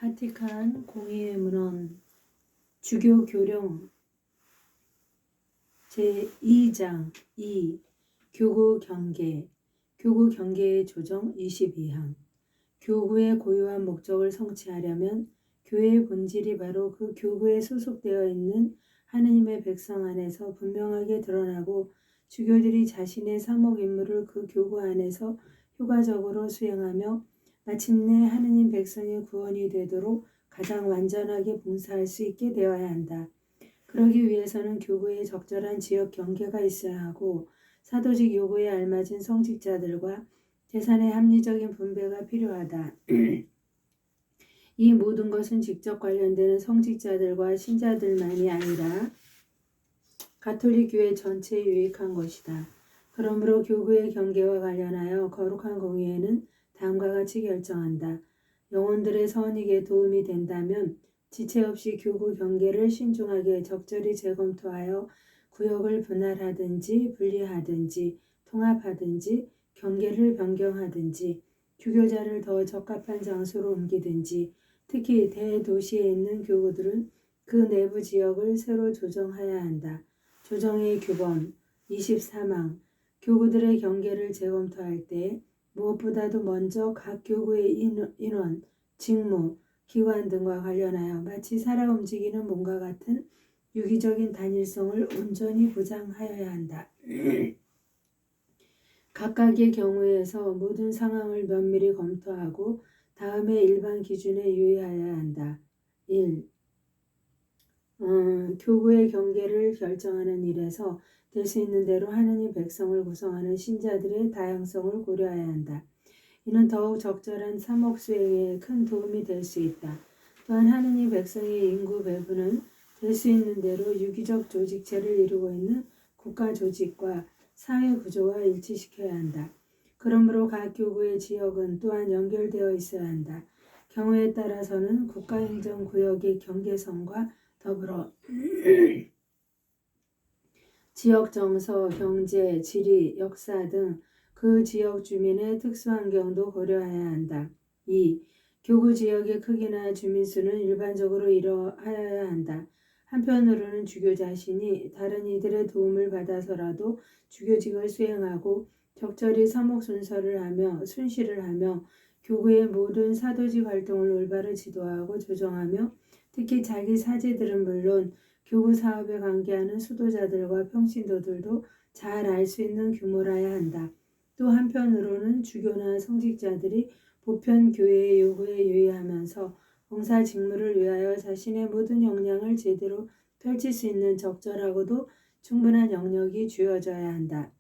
바티칸 공의회 문헌 주교 교령 제2장 2 교구 경계 교구 경계의 조정 22항 교구의 고유한 목적을 성취하려면 교회의 본질이 바로 그 교구에 소속되어 있는 하느님의 백성 안에서 분명하게 드러나고 주교들이 자신의 사목 임무를 그 교구 안에서 효과적으로 수행하며 마침내 하느님 백성의 구원이 되도록 가장 완전하게 봉사할 수 있게 되어야 한다. 그러기 위해서는 교구에 적절한 지역 경계가 있어야 하고 사도직 요구에 알맞은 성직자들과 재산의 합리적인 분배가 필요하다. 이 모든 것은 직접 관련되는 성직자들과 신자들만이 아니라 가톨릭 교회 전체에 유익한 것이다. 그러므로 교구의 경계와 관련하여 거룩한 공의회는 다음과 같이 결정한다. 영혼들의 선익에 도움이 된다면 지체 없이 교구 경계를 신중하게 적절히 재검토하여 구역을 분할하든지 분리하든지 통합하든지 경계를 변경하든지 주교자를 더 적합한 장소로 옮기든지 특히 대도시에 있는 교구들은 그 내부 지역을 새로 조정해야 한다. 조정의 규범 24망 교구들의 경계를 재검토할 때 무엇보다도 먼저 각 교구의 인원, 직무, 기관 등과 관련하여 마치 살아 움직이는 몸과 같은 유기적인 단일성을 온전히 보장하여야 한다. 각각의 경우에서 모든 상황을 면밀히 검토하고 다음에 일반 기준에 유의하여야 한다. 1. 교구의 경계를 결정하는 일에서 될 수 있는 대로 하느님 백성을 구성하는 신자들의 다양성을 고려해야 한다. 이는 더욱 적절한 사목 수행에 큰 도움이 될 수 있다. 또한 하느님 백성의 인구 배분은 될 수 있는 대로 유기적 조직체를 이루고 있는 국가 조직과 사회 구조와 일치시켜야 한다. 그러므로 각 교구의 지역은 또한 연결되어 있어야 한다. 경우에 따라서는 국가행정구역의 경계선과 더불어 지역 정서, 경제, 지리, 역사 등 그 지역 주민의 특수환경도 고려해야 한다. 2. 교구 지역의 크기나 주민수는 일반적으로 이러하여야 한다. 한편으로는 주교 자신이 다른 이들의 도움을 받아서라도 주교직을 수행하고 적절히 사목 순서를 하며 순시를 하며 교구의 모든 사도직 활동을 올바로 지도하고 조정하며 특히 자기 사제들은 물론 교구 사업에 관계하는 수도자들과 평신도들도 잘 알 수 있는 규모라야 한다. 또 한편으로는 주교나 성직자들이 보편 교회의 요구에 유의하면서 봉사 직무를 위하여 자신의 모든 역량을 제대로 펼칠 수 있는 적절하고도 충분한 영역이 주어져야 한다.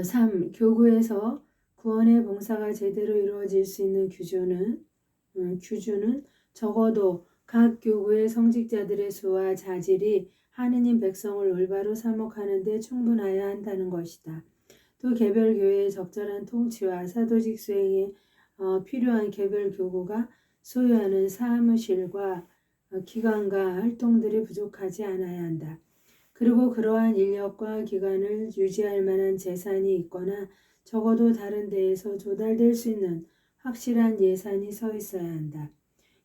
3. 교구에서 구원의 봉사가 제대로 이루어질 수 있는 규주는 적어도 각 교구의 성직자들의 수와 자질이 하느님 백성을 올바로 사목하는 데 충분하여야 한다는 것이다. 또 개별 교회의 적절한 통치와 사도직 수행에 필요한 개별 교구가 소유하는 사무실과 기관과 활동들이 부족하지 않아야 한다. 그리고 그러한 인력과 기관을 유지할 만한 재산이 있거나 적어도 다른 데에서 조달될 수 있는 확실한 예산이 서 있어야 한다.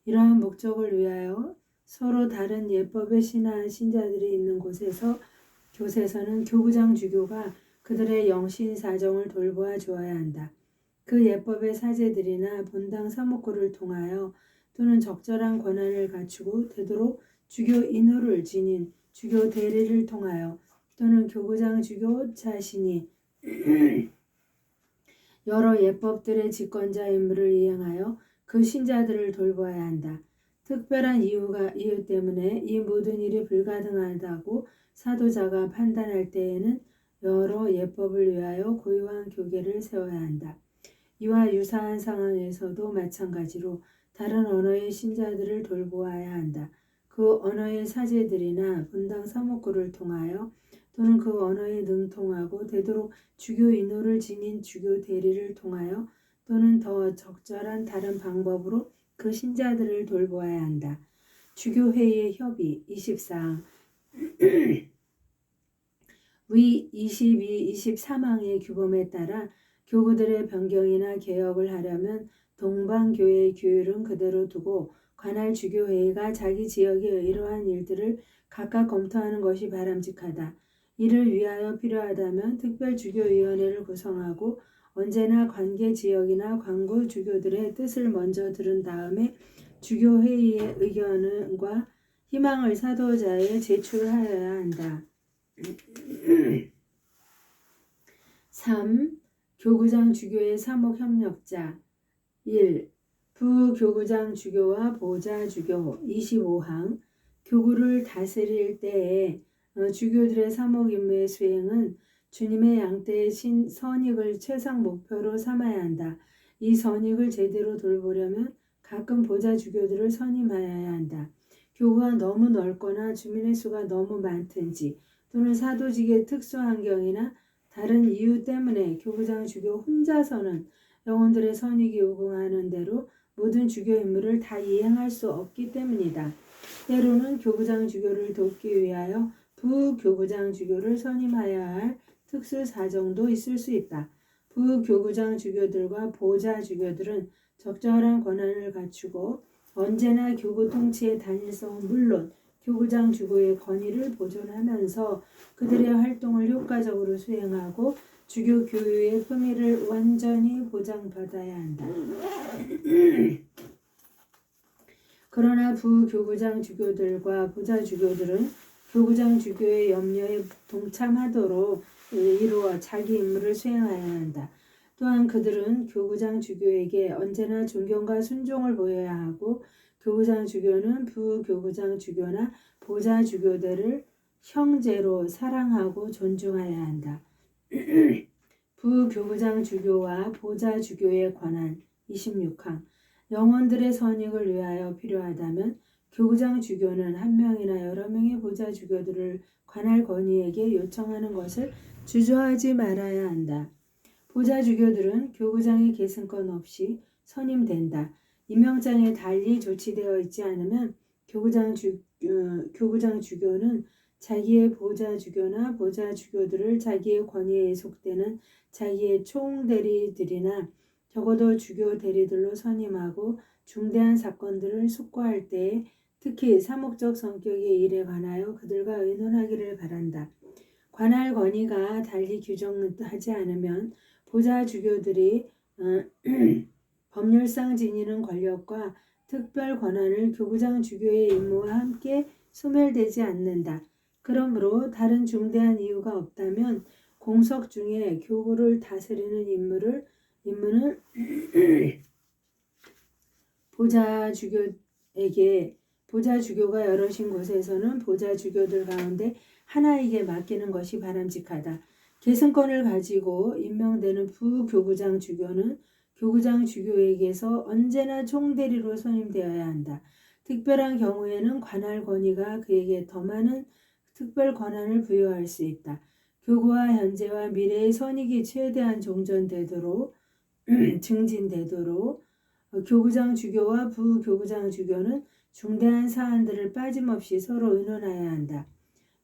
이러한 목적을 위하여 서로 다른 예법에 신화한 신자들이 있는 곳에서는 교구장 주교가 그들의 영신 사정을 돌보아 주어야 한다. 그 예법의 사제들이나 본당 사목구를 통하여 또는 적절한 권한을 갖추고 되도록 주교 인호를 지닌 주교 대리를 통하여 또는 교구장 주교 자신이 여러 예법들의 직권자 임무를 이행하여 그 신자들을 돌보아야 한다. 특별한 이유 때문에 이 모든 일이 불가능하다고 사도자가 판단할 때에는 여러 예법을 위하여 고유한 교계를 세워야 한다. 이와 유사한 상황에서도 마찬가지로 다른 언어의 신자들을 돌보아야 한다. 그 언어의 사제들이나 본당 사목구를 통하여 또는 그 언어에 능통하고 되도록 주교 인호를 지닌 주교 대리를 통하여 또는 더 적절한 다른 방법으로 그 신자들을 돌보아야 한다. 주교회의의 협의 24항 위 22, 23항의 규범에 따라 교구들의 변경이나 개혁을 하려면 동방교회의 규율은 그대로 두고 관할 주교회의가 자기 지역의 이러한 일들을 각각 검토하는 것이 바람직하다. 이를 위하여 필요하다면 특별주교위원회를 구성하고 언제나 관계 지역이나 관고 주교들의 뜻을 먼저 들은 다음에 주교회의의 의견과 희망을 사도자에 제출하여야 한다. 3. 교구장 주교의 사목협력자 1. 부교구장 주교와 보좌 주교 25항 교구를 다스릴 때에 주교들의 사목 임무의 수행은 주님의 양떼의 선익을 최상 목표로 삼아야 한다. 이 선익을 제대로 돌보려면 가끔 보좌 주교들을 선임하여야 한다. 교구가 너무 넓거나 주민의 수가 너무 많든지 또는 사도직의 특수 환경이나 다른 이유 때문에 교구장 주교 혼자서는 영혼들의 선익이 요구하는 대로 모든 주교 임무를 다 이행할 수 없기 때문이다. 때로는 교구장 주교를 돕기 위하여 부교구장 주교를 선임하여야 할 특수 사정도 있을 수 있다. 부교구장 주교들과 보좌 주교들은 적절한 권한을 갖추고 언제나 교구 통치의 단일성은 물론 교구장 주교의 권위를 보존하면서 그들의 활동을 효과적으로 수행하고 주교 교육의 품위를 완전히 보장받아야 한다. 그러나 부교구장 주교들과 보좌 주교들은 교구장 주교의 염려에 동참하도록 이루어 자기 임무를 수행해야 한다. 또한 그들은 교구장 주교에게 언제나 존경과 순종을 보여야 하고 교구장 주교는 부교구장 주교나 보좌 주교들을 형제로 사랑하고 존중해야 한다. 부교구장 주교와 보좌 주교의 권한 26항 영혼들의 선익을 위하여 필요하다면 교구장 주교는 한 명이나 여러 명의 보좌 주교들을 관할 권위에게 요청하는 것을 주저하지 말아야 한다. 보좌 주교들은 교구장의 계승권 없이 선임된다. 임명장에 달리 조치되어 있지 않으면 교구장 주교는 자기의 보좌 주교나 보좌 주교들을 자기의 권위에 속되는 자기의 총대리들이나 적어도 주교 대리들로 선임하고 중대한 사건들을 숙고할 때에 특히 사목적 성격의 일에 관하여 그들과 의논하기를 바란다. 관할 권위가 달리 규정하지 않으면 보좌 주교들이 법률상 지니는 권력과 특별 권한을 교구장 주교의 임무와 함께 소멸되지 않는다. 그러므로 다른 중대한 이유가 없다면 공석 중에 교구를 다스리는 임무는 보좌 주교가 여럿인 곳에서는 보좌 주교들 가운데 하나에게 맡기는 것이 바람직하다. 계승권을 가지고 임명되는 부교구장 주교는 교구장 주교에게서 언제나 총대리로 선임되어야 한다. 특별한 경우에는 관할 권위가 그에게 더 많은 특별 권한을 부여할 수 있다. 교구와 현재와 미래의 선익이 최대한 증진되도록 교구장 주교와 부교구장 주교는 중대한 사안들을 빠짐없이 서로 의논해야 한다.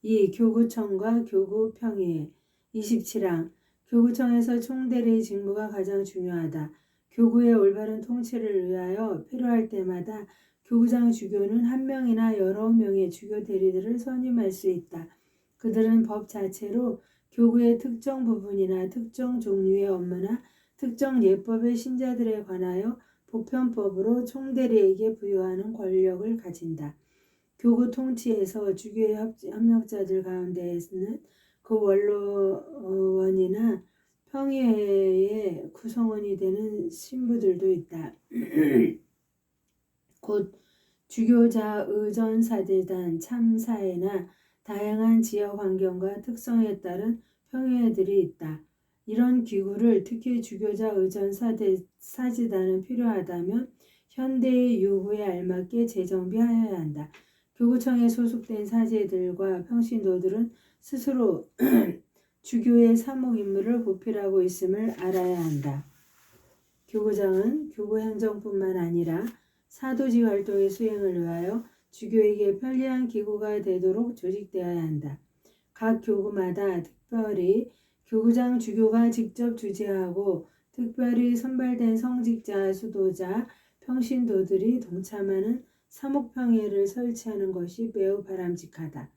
2. 교구청과 교구평의회 27항 교구청에서 총대리의 직무가 가장 중요하다. 교구의 올바른 통치를 위하여 필요할 때마다 교구장 주교는 한 명이나 여러 명의 주교 대리들을 선임할 수 있다. 그들은 법 자체로 교구의 특정 부분이나 특정 종류의 업무나 특정 예법의 신자들에 관하여 보편법으로 총대리에게 부여하는 권력을 가진다. 교구 통치에서 주교의 협력자들 가운데에는 그 원로원이나 평의회의 구성원이 되는 신부들도 있다. 곧 주교자 의전사대단 참사회나 다양한 지역 환경과 특성에 따른 평의회들이 있다. 이런 기구를 특히 주교자 의전사지단은 필요하다면 현대의 요구에 알맞게 재정비하여야 한다. 교구청에 소속된 사제들과 평신도들은 스스로 주교의 사목 임무를 보필하고 있음을 알아야 한다. 교구장은 교구 행정뿐만 아니라 사도직 활동의 수행을 위하여 주교에게 편리한 기구가 되도록 조직되어야 한다. 각 교구마다 특별히 교구장 주교가 직접 주재하고 특별히 선발된 성직자, 수도자, 평신도들이 동참하는 사목평의를 설치하는 것이 매우 바람직하다.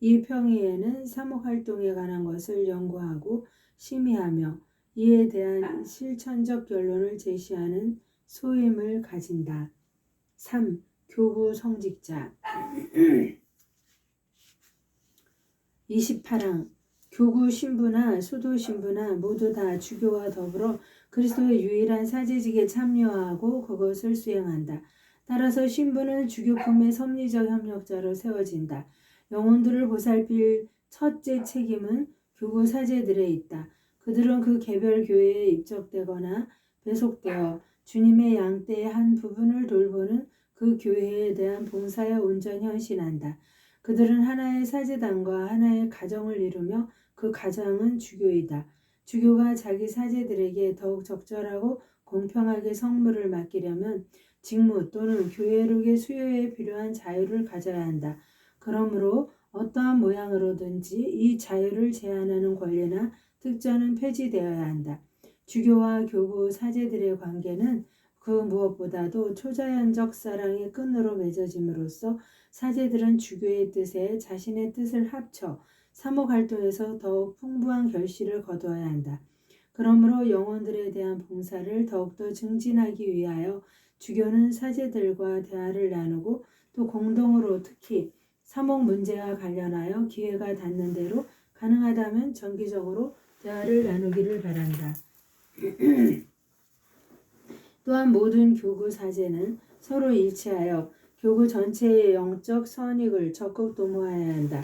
이 평의에는 사목활동에 관한 것을 연구하고 심의하며 이에 대한 실천적 결론을 제시하는 소임을 가진다. 3. 교구 성직자 28항 교구 신부나 수도 신부나 모두 다 주교와 더불어 그리스도의 유일한 사제직에 참여하고 그것을 수행한다. 따라서 신부는 주교품의 섭리적 협력자로 세워진다. 영혼들을 보살필 첫째 책임은 교구 사제들에 있다. 그들은 그 개별 교회에 입적되거나 배속되어 주님의 양떼의 한 부분을 돌보는 그 교회에 대한 봉사에 온전히 헌신한다. 그들은 하나의 사제단과 하나의 가정을 이루며 그 가정은 주교이다. 주교가 자기 사제들에게 더욱 적절하고 공평하게 성물을 맡기려면 직무 또는 교회록의 수요에 필요한 자유를 가져야 한다. 그러므로 어떠한 모양으로든지 이 자유를 제한하는 권리나 특권은 폐지되어야 한다. 주교와 교구 사제들의 관계는 그 무엇보다도 초자연적 사랑의 끈으로 맺어짐으로써 사제들은 주교의 뜻에 자신의 뜻을 합쳐 사목활동에서 더욱 풍부한 결실을 거두어야 한다. 그러므로 영혼들에 대한 봉사를 더욱더 증진하기 위하여 주교는 사제들과 대화를 나누고 또 공동으로 특히 사목 문제와 관련하여 기회가 닿는 대로 가능하다면 정기적으로 대화를 나누기를 바란다. 또한 모든 교구 사제는 서로 일치하여 교구 전체의 영적 선익을 적극 도모해야 한다.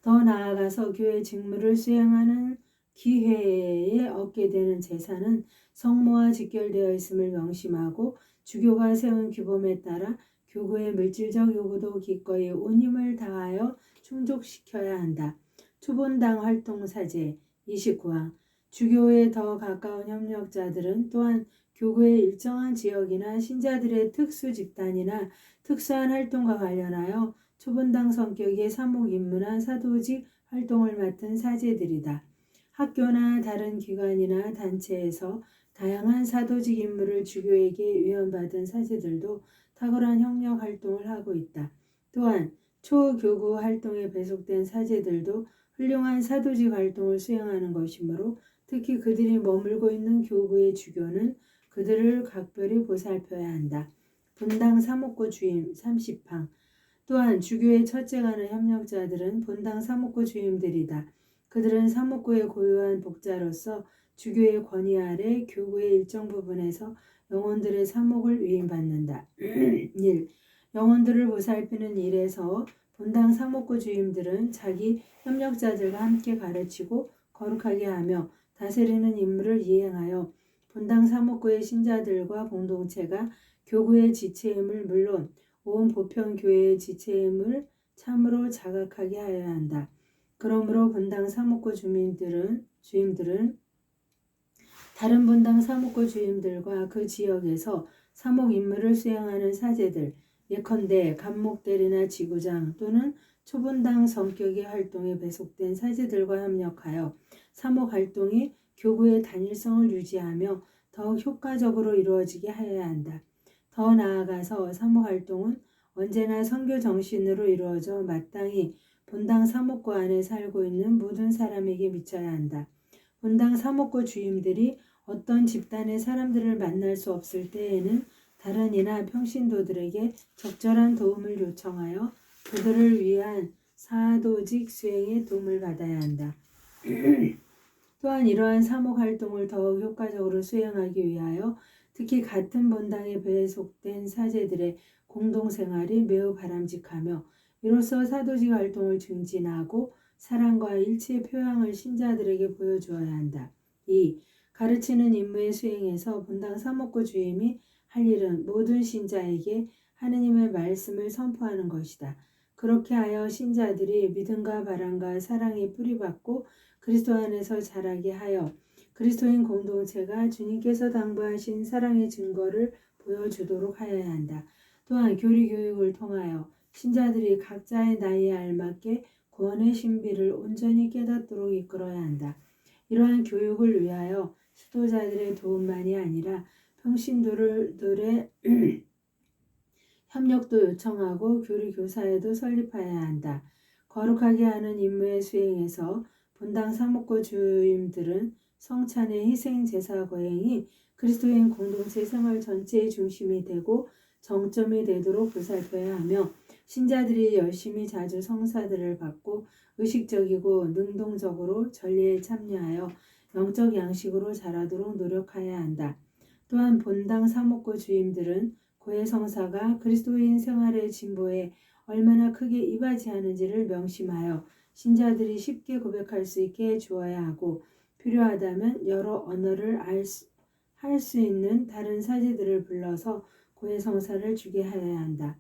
더 나아가서 교회 직무를 수행하는 기회에 얻게 되는 재산은 성모와 직결되어 있음을 명심하고 주교가 세운 규범에 따라 교구의 물질적 요구도 기꺼이 온 힘을 다하여 충족시켜야 한다. 초본당 활동 사제 29항 주교에 더 가까운 협력자들은 또한 교구의 일정한 지역이나 신자들의 특수 집단이나 특수한 활동과 관련하여 초본당 성격의 사목 임무나 사도직 활동을 맡은 사제들이다. 학교나 다른 기관이나 단체에서 다양한 사도직 임무를 주교에게 위원받은 사제들도 탁월한 협력 활동을 하고 있다. 또한 초교구 활동에 배속된 사제들도 훌륭한 사도직 활동을 수행하는 것이므로 특히 그들이 머물고 있는 교구의 주교는 그들을 각별히 보살펴야 한다. 본당 사목고 주임 30항 또한 주교의 첫째가는 협력자들은 본당 사목고 주임들이다. 그들은 사목고의 고유한 복자로서 주교의 권위 아래 교구의 일정 부분에서 영혼들의 사목을 위임받는다. 1. 영혼들을 보살피는 일에서 본당 사목고 주임들은 자기 협력자들과 함께 가르치고 거룩하게 하며 다스리는 임무를 이행하여 본당 사목고의 신자들과 공동체가 교구의 지체임을 물론 온 보편교회의 지체임을 참으로 자각하게 하여야 한다. 그러므로 본당 사목고 주임들은 다른 본당 사목고 주임들과 그 지역에서 사목 임무를 수행하는 사제들, 예컨대 감목대리나 지구장 또는 초본당 성격의 활동에 배속된 사제들과 협력하여 사목 활동이 교구의 단일성을 유지하며 더욱 효과적으로 이루어지게 하여야 한다. 더 나아가서 사목 활동은 언제나 선교 정신으로 이루어져 마땅히 본당 사목고 안에 살고 있는 모든 사람에게 미쳐야 한다. 본당 사목고 주임들이 어떤 집단의 사람들을 만날 수 없을 때에는 다른 이나 평신도들에게 적절한 도움을 요청하여 그들을 위한 사도직 수행에 도움을 받아야 한다. 또한 이러한 사목 활동을 더욱 효과적으로 수행하기 위하여 특히 같은 본당에 배속된 사제들의 공동생활이 매우 바람직하며 이로써 사도직 활동을 증진하고 사랑과 일치의 표양을 신자들에게 보여주어야 한다. 2. 가르치는 임무의 수행에서 본당 사목고 주임이 할 일은 모든 신자에게 하느님의 말씀을 선포하는 것이다. 그렇게 하여 신자들이 믿음과 바람과 사랑에 뿌리박고 그리스도 안에서 자라게 하여 그리스도인 공동체가 주님께서 당부하신 사랑의 증거를 보여주도록 하여야 한다. 또한 교리 교육을 통하여 신자들이 각자의 나이에 알맞게 구원의 신비를 온전히 깨닫도록 이끌어야 한다. 이러한 교육을 위하여 수도자들의 도움만이 아니라 평신도들의 협력도 요청하고 교리 교사에도 설립해야 한다. 거룩하게 하는 임무의 수행에서 본당 사목고 주임들은 성찬의 희생 제사 거행이 그리스도인 공동체 생활 전체의 중심이 되고 정점이 되도록 보살펴야 하며 신자들이 열심히 자주 성사들을 받고 의식적이고 능동적으로 전례에 참여하여 영적 양식으로 자라도록 노력해야 한다. 또한 본당 사목고 주임들은 고해성사가 그리스도인 생활의 진보에 얼마나 크게 이바지하는지를 명심하여 신자들이 쉽게 고백할 수 있게 해주어야 하고 필요하다면 여러 언어를 할 수 있는 다른 사제들을 불러서 고해성사를 주게 하여야 한다.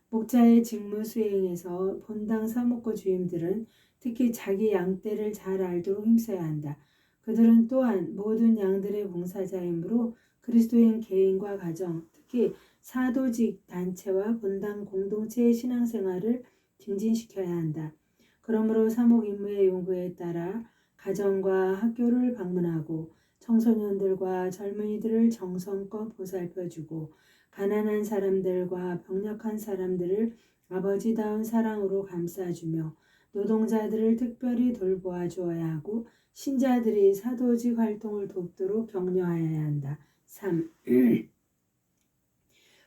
목자의 직무 수행에서 본당 사목고 주임들은 특히 자기 양떼를 잘 알도록 힘써야 한다. 그들은 또한 모든 양들의 봉사자이므로 그리스도인 개인과 가정, 특히 사도직 단체와 본당 공동체의 신앙생활을 증진시켜야 한다. 그러므로 사목 임무의 요구에 따라 가정과 학교를 방문하고 청소년들과 젊은이들을 정성껏 보살펴주고 가난한 사람들과 병력한 사람들을 아버지다운 사랑으로 감싸주며 노동자들을 특별히 돌보아 주어야 하고 신자들이 사도직 활동을 돕도록 격려하여야 한다. 3.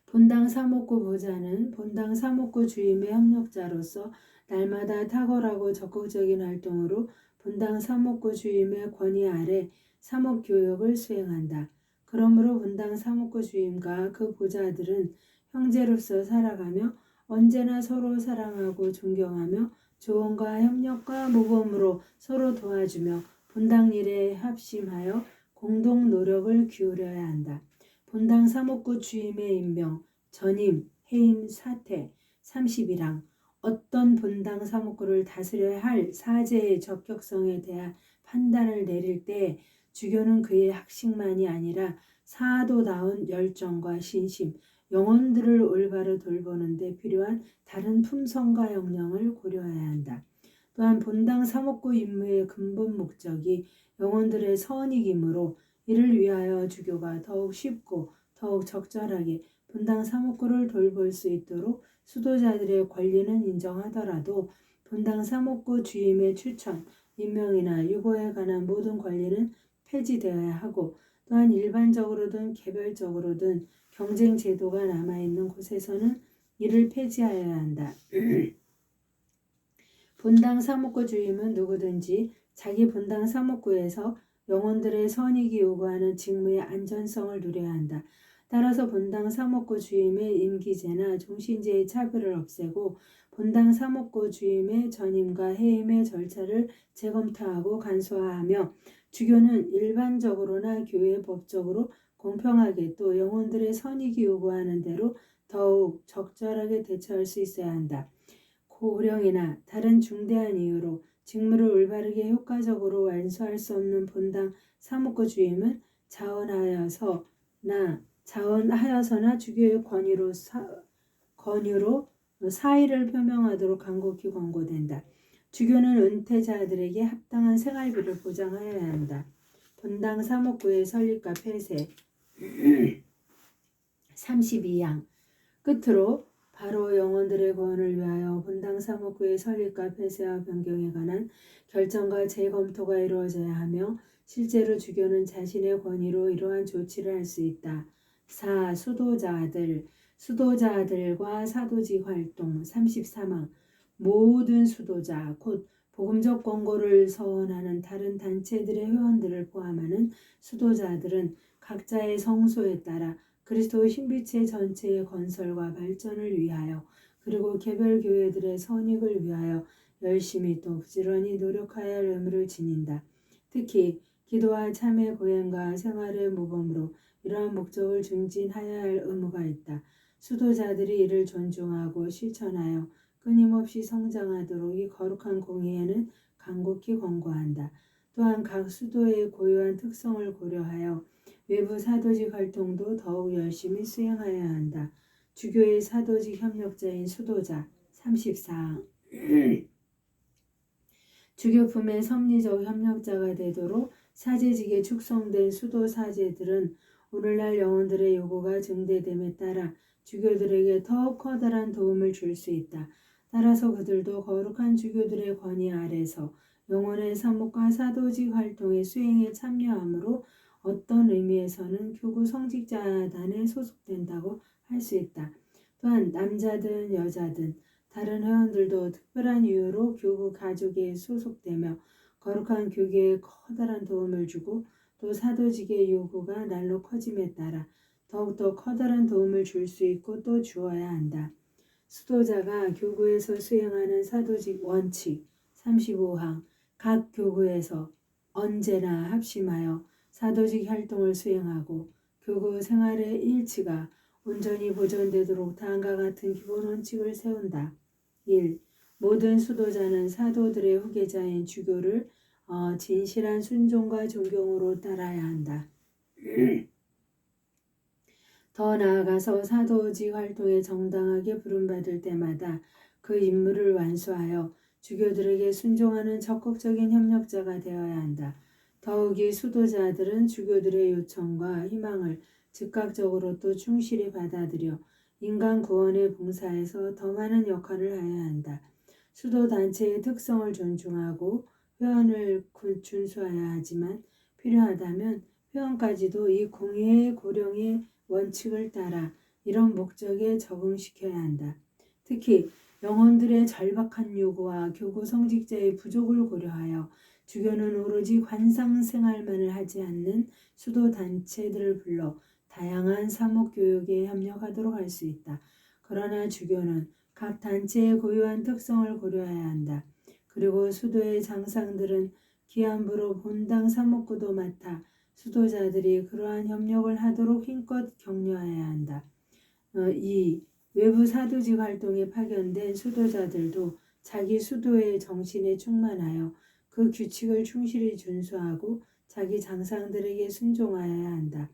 본당 사목고 보좌는 본당 사목고 주임의 협력자로서 날마다 탁월하고 적극적인 활동으로 본당 사목고 주임의 권위 아래 사목교역을 수행한다. 그러므로 본당 사목고 주임과 그 보좌들은 형제로서 살아가며 언제나 서로 사랑하고 존경하며 조언과 협력과 모범으로 서로 도와주며 본당 일에 합심하여 공동 노력을 기울여야 한다. 본당 사목고 주임의 임명, 전임, 해임, 사퇴 31항 어떤 본당 사목고를 다스려야 할 사제의 적격성에 대한 판단을 내릴 때 주교는 그의 학식만이 아니라 사도다운 열정과 신심, 영혼들을 올바로 돌보는 데 필요한 다른 품성과 역량을 고려해야 한다. 또한 본당 사목고 임무의 근본 목적이 영혼들의 선익이므로 이를 위하여 주교가 더욱 쉽고 더욱 적절하게 본당 사목고를 돌볼 수 있도록 수도자들의 권리는 인정하더라도 본당 사목고 주임의 추천, 임명이나 유보에 관한 모든 권리는 폐지되어야 하고 또한 일반적으로든 개별적으로든 경쟁 제도가 남아있는 곳에서는 이를 폐지하여야 한다. 본당 사목고 주임은 누구든지 자기 본당 사목고에서 영혼들의 선익이 요구하는 직무의 안전성을 누려야 한다. 따라서 본당 사목고 주임의 임기제나 종신제의 차별을 없애고 본당 사목고 주임의 전임과 해임의 절차를 재검토하고 간소화하며 주교는 일반적으로나 교회 법적으로 공평하게 또 영혼들의 선익이 요구하는 대로 더욱 적절하게 대처할 수 있어야 한다. 고령이나 다른 중대한 이유로 직무를 올바르게 효과적으로 완수할 수 없는 본당 사목고 주임은 자원하여서나 주교의 권유로 사의를 표명하도록 간곡히 권고된다. 주교는 은퇴자들에게 합당한 생활비를 보장하여야 한다. 본당 사목고의 설립과 폐쇄 32항 끝으로 바로 영혼들의 구원을 위하여 본당 사목고의 설립과 폐쇄와 변경에 관한 결정과 재검토가 이루어져야 하며 실제로 주교는 자신의 권위로 이러한 조치를 할 수 있다. 4. 수도자들과 사도직 활동 33항 모든 수도자 곧 복음적 권고를 서원하는 다른 단체들의 회원들을 포함하는 수도자들은 각자의 성소에 따라 그리스도 신비체 전체의 건설과 발전을 위하여 그리고 개별 교회들의 선익을 위하여 열심히 또 부지런히 노력하여야 할 의무를 지닌다. 특히 기도와 참회 고행과 생활의 모범으로 이러한 목적을 증진하여야 할 의무가 있다. 수도자들이 이를 존중하고 실천하여 끊임없이 성장하도록 이 거룩한 공의에는 간곡히 권고한다. 또한 각 수도의 고유한 특성을 고려하여 외부 사도직 활동도 더욱 열심히 수행하여야 한다. 주교의 사도직 협력자인 수도자 34항 주교품의 섭리적 협력자가 되도록 사제직에 축성된 수도 사제들은 오늘날 영혼들의 요구가 증대됨에 따라 주교들에게 더욱 커다란 도움을 줄 수 있다. 따라서 그들도 거룩한 주교들의 권위 아래서 영혼의 사목과 사도직 활동의 수행에 참여함으로 어떤 의미에서는 교구 성직자단에 소속된다고 할 수 있다. 또한 남자든 여자든 다른 회원들도 특별한 이유로 교구 가족에 소속되며 거룩한 교계에 커다란 도움을 주고 또 사도직의 요구가 날로 커짐에 따라 더욱더 커다란 도움을 줄 수 있고 또 주어야 한다. 수도자가 교구에서 수행하는 사도직 원칙 35항 각 교구에서 언제나 합심하여 사도직 활동을 수행하고 교구 생활의 일치가 온전히 보존되도록 다음과 같은 기본 원칙을 세운다. 1. 모든 수도자는 사도들의 후계자인 주교를 진실한 순종과 존경으로 따라야 한다. 더 나아가서 사도직 활동에 정당하게 부름받을 때마다 그 임무를 완수하여 주교들에게 순종하는 적극적인 협력자가 되어야 한다. 더욱이 수도자들은 주교들의 요청과 희망을 즉각적으로 또 충실히 받아들여 인간 구원에 봉사해서 더 많은 역할을 해야 한다. 수도 단체의 특성을 존중하고 회원을 준수해야 하지만 필요하다면 회원까지도 이 공의의 고령의 원칙을 따라 이런 목적에 적응시켜야 한다. 특히 영혼들의 절박한 요구와 교구 성직자의 부족을 고려하여 주교는 오로지 관상 생활만을 하지 않는 수도 단체들을 불러 다양한 사목교육에 협력하도록 할 수 있다. 그러나 주교는 각 단체의 고유한 특성을 고려해야 한다. 그리고 수도의 장상들은 기한부로 본당 사목구도 맡아 수도자들이 그러한 협력을 하도록 힘껏 격려해야 한다. 2. 외부 사도직 활동에 파견된 수도자들도 자기 수도의 정신에 충만하여 그 규칙을 충실히 준수하고 자기 장상들에게 순종하여야 한다.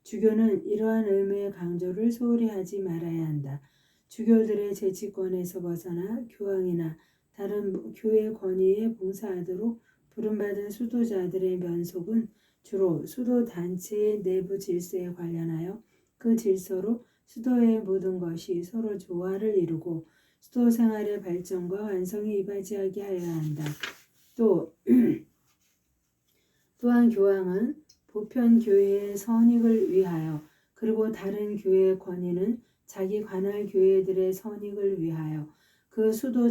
주교는 이러한 의무의 강조를 소홀히 하지 말아야 한다. 주교들의 재치권에서 벗어나 교황이나 다른 교회 권위에 봉사하도록 부름받은 수도자들의 면속은 주로 수도 단체의 내부 질서에 관련하여 그 질서로 수도의 모든 것이 서로 조화를 이루고 수도 생활의 발전과 완성에 이바지하게 하여야 한다. 또한 교황은 보편 교회의 선익을 위하여 그리고 다른 교회의 권위는 자기 관할 교회들의 선익을 위하여 그 수도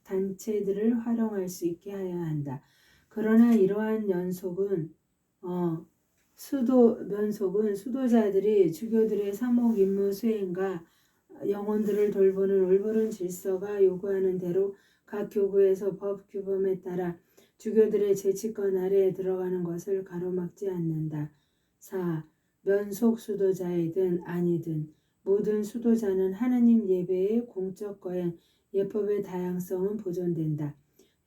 단체들을 활용할 수 있게 하여야 한다. 그러나 이러한 면속은 수도자들이 주교들의 사목 임무 수행과 영혼들을 돌보는 올바른 질서가 요구하는 대로 각 교구에서 법 규범에 따라 주교들의 재치권 아래에 들어가는 것을 가로막지 않는다. 4. 면속 수도자이든 아니든 모든 수도자는 하느님 예배의 공적 거행, 예법의 다양성은 보존된다.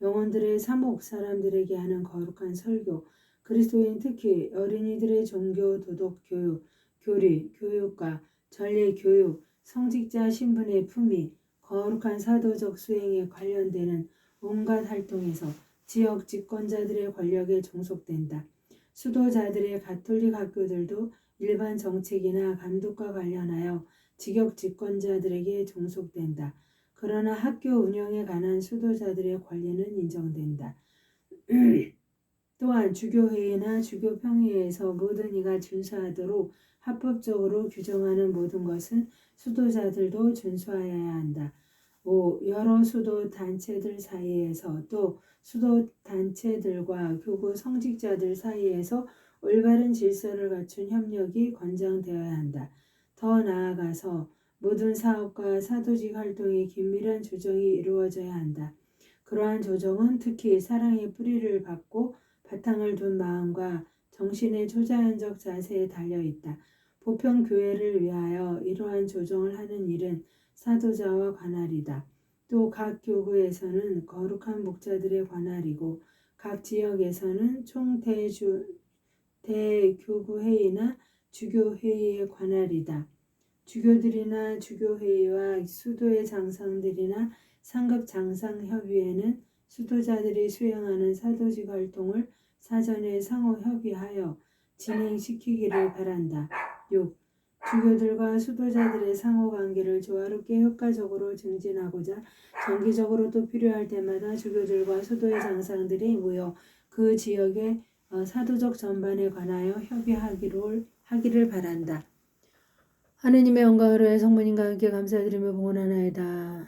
영혼들의 사목 사람들에게 하는 거룩한 설교, 그리스도인 특히 어린이들의 종교 도덕 교육, 교리, 교육과 전례 교육, 성직자 신분의 품위, 거룩한 사도적 수행에 관련되는 온갖 활동에서 지역 집권자들의 권력에 종속된다. 수도자들의 가톨릭 학교들도 일반 정책이나 감독과 관련하여 직역 집권자들에게 종속된다. 그러나 학교 운영에 관한 수도자들의 권리는 인정된다. 또한 주교회의나 주교평의회에서 모든 이가 준수하도록 합법적으로 규정하는 모든 것은 수도자들도 준수하여야 한다. 5. 여러 수도 단체들 사이에서 또 수도 단체들과 교구 성직자들 사이에서 올바른 질서를 갖춘 협력이 권장되어야 한다. 더 나아가서 모든 사업과 사도직 활동의 긴밀한 조정이 이루어져야 한다. 그러한 조정은 특히 사랑의 뿌리를 받고 바탕을 둔 마음과 정신의 초자연적 자세에 달려있다. 보편 교회를 위하여 이러한 조정을 하는 일은 사도자와 관할이다. 또 각 교구에서는 거룩한 목자들의 관할이고 각 지역에서는 대교구회의나 주교회의의 관할이다. 주교들이나 주교회의와 수도의 장상들이나 상급 장상협의회는 수도자들이 수행하는 사도직 활동을 사전에 상호 협의하여 진행시키기를 바란다. 6. 주교들과 수도자들의 상호관계를 조화롭게 효과적으로 증진하고자 정기적으로도 필요할 때마다 주교들과 수도의 장상들이 모여 그 지역의 사도적 전반에 관하여 협의하기를 바란다. 하느님의 영광을 위해 성모님과 함께 감사드리며 봉헌하나이다.